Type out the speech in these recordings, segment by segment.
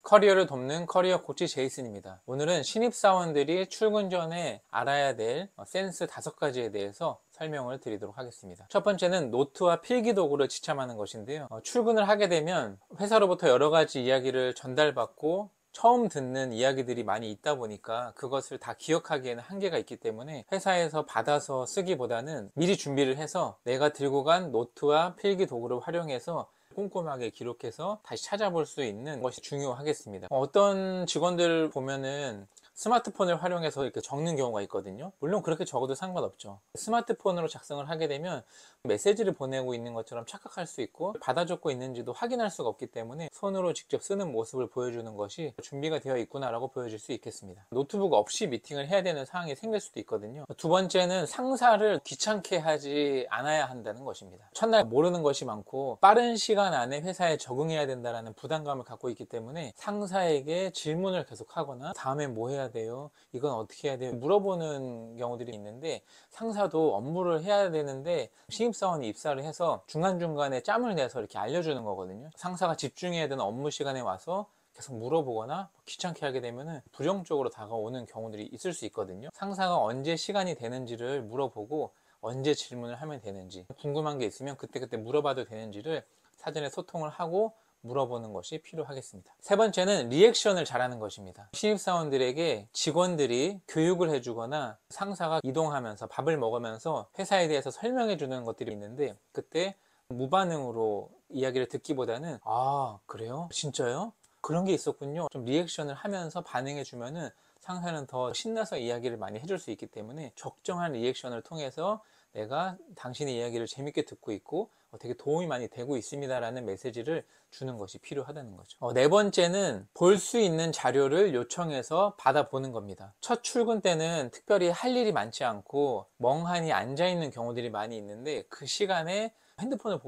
커리어를 돕는 커리어 코치 제이슨입니다. 오늘은 신입사원들이 출근 전에 알아야 될 센스 5가지에 대해서 설명을 드리도록 하겠습니다. 첫 번째는 노트와 필기 도구를 지참하는 것인데요. 출근을 하게 되면 회사로부터 여러 가지 이야기를 전달받고 처음 듣는 이야기들이 많이 있다 보니까 그것을 다 기억하기에는 한계가 있기 때문에 회사에서 받아서 쓰기보다는 미리 준비를 해서 내가 들고 간 노트와 필기 도구를 활용해서 꼼꼼하게 기록해서 다시 찾아볼 수 있는 것이 중요하겠습니다. 어떤 직원들 보면은 스마트폰을 활용해서 이렇게 적는 경우가 있거든요. 물론 그렇게 적어도 상관없죠. 스마트폰으로 작성을 하게 되면 메시지를 보내고 있는 것처럼 착각할 수 있고 받아 적고 있는지도 확인할 수가 없기 때문에 손으로 직접 쓰는 모습을 보여주는 것이 준비가 되어 있구나 라고 보여질 수 있겠습니다. 노트북 없이 미팅을 해야 되는 상황이 생길 수도 있거든요. 두 번째는 상사를 귀찮게 하지 않아야 한다는 것입니다. 첫날 모르는 것이 많고 빠른 시간 안에 회사에 적응해야 된다는 부담감을 갖고 있기 때문에 상사에게 질문을 계속 하거나 다음에 뭐 해야 돼요? 이건 어떻게 해야 돼요? 물어보는 경우들이 있는데 상사도 업무를 해야 되는데 신입사원이 입사를 해서 중간중간에 짬을 내서 이렇게 알려주는 거거든요. 상사가 집중해야 되는 업무 시간에 와서 계속 물어보거나 귀찮게 하게 되면 부정적으로 다가오는 경우들이 있을 수 있거든요. 상사가 언제 시간이 되는지를 물어보고 언제 질문을 하면 되는지 궁금한 게 있으면 그때그때 물어봐도 되는지를 사전에 소통을 하고 물어보는 것이 필요하겠습니다. 세 번째는 리액션을 잘하는 것입니다. 신입사원들에게 직원들이 교육을 해주거나 상사가 이동하면서 밥을 먹으면서 회사에 대해서 설명해 주는 것들이 있는데 그때 무반응으로 이야기를 듣기보다는 아 그래요? 진짜요? 그런 게 있었군요. 좀 리액션을 하면서 반응해 주면은 상사는 더 신나서 이야기를 많이 해줄 수 있기 때문에 적정한 리액션을 통해서 내가 당신의 이야기를 재밌게 듣고 있고 되게 도움이 많이 되고 있습니다 라는 메시지를 주는 것이 필요하다는 거죠. 네 번째는 볼 수 있는 자료를 요청해서 받아보는 겁니다. 첫 출근 때는 특별히 할 일이 많지 않고 멍하니 앉아있는 경우들이 많이 있는데 그 시간에 핸드폰을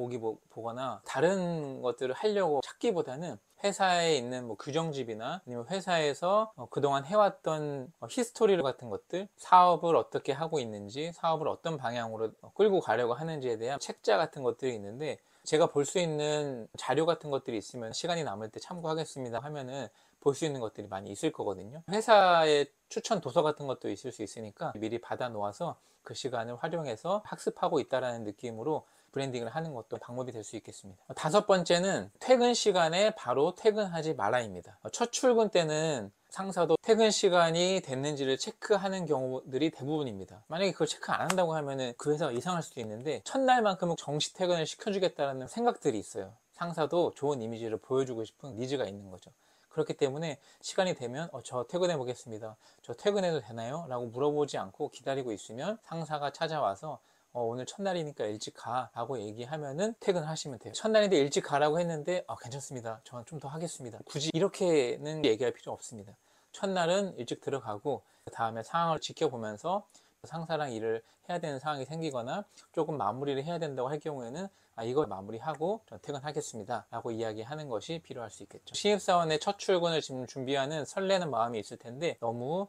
보거나 다른 것들을 하려고 찾기보다는 회사에 있는 뭐 규정집이나 아니면 회사에서 그동안 해왔던 히스토리 같은 것들, 사업을 어떻게 하고 있는지, 사업을 어떤 방향으로 끌고 가려고 하는지에 대한 책자 같은 것들이 있는데 제가 볼 수 있는 자료 같은 것들이 있으면 시간이 남을 때 참고하겠습니다 하면은 볼 수 있는 것들이 많이 있을 거거든요. 회사의 추천 도서 같은 것도 있을 수 있으니까 미리 받아 놓아서 그 시간을 활용해서 학습하고 있다라는 느낌으로 브랜딩을 하는 것도 방법이 될 수 있겠습니다. 다섯 번째는 퇴근 시간에 바로 퇴근하지 말아입니다. 첫 출근 때는 상사도 퇴근 시간이 됐는지를 체크하는 경우들이 대부분입니다. 만약에 그걸 체크 안 한다고 하면은 그 회사가 이상할 수도 있는데 첫날만큼은 정시 퇴근을 시켜주겠다는 생각들이 있어요. 상사도 좋은 이미지를 보여주고 싶은 니즈가 있는 거죠. 그렇기 때문에 시간이 되면 저 퇴근해 보겠습니다. 저 퇴근해도 되나요? 라고 물어보지 않고 기다리고 있으면 상사가 찾아와서 오늘 첫날이니까 일찍 가 라고 얘기하면은 퇴근하시면 돼요. 첫날인데 일찍 가라고 했는데 괜찮습니다. 저는 좀 더 하겠습니다. 굳이 이렇게는 얘기할 필요 없습니다. 첫날은 일찍 들어가고 그 다음에 상황을 지켜보면서 상사랑 일을 해야 되는 상황이 생기거나 조금 마무리를 해야 된다고 할 경우에는 이거 마무리하고 전 퇴근하겠습니다 라고 이야기하는 것이 필요할 수 있겠죠. 신입사원의 첫 출근을 지금 준비하는 설레는 마음이 있을 텐데 너무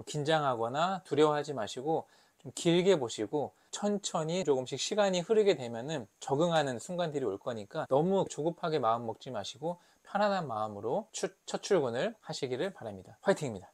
긴장하거나 두려워하지 마시고 좀 길게 보시고 천천히 조금씩 시간이 흐르게 되면은 적응하는 순간들이 올 거니까 너무 조급하게 마음 먹지 마시고 편안한 마음으로 첫 출근을 하시기를 바랍니다. 화이팅입니다.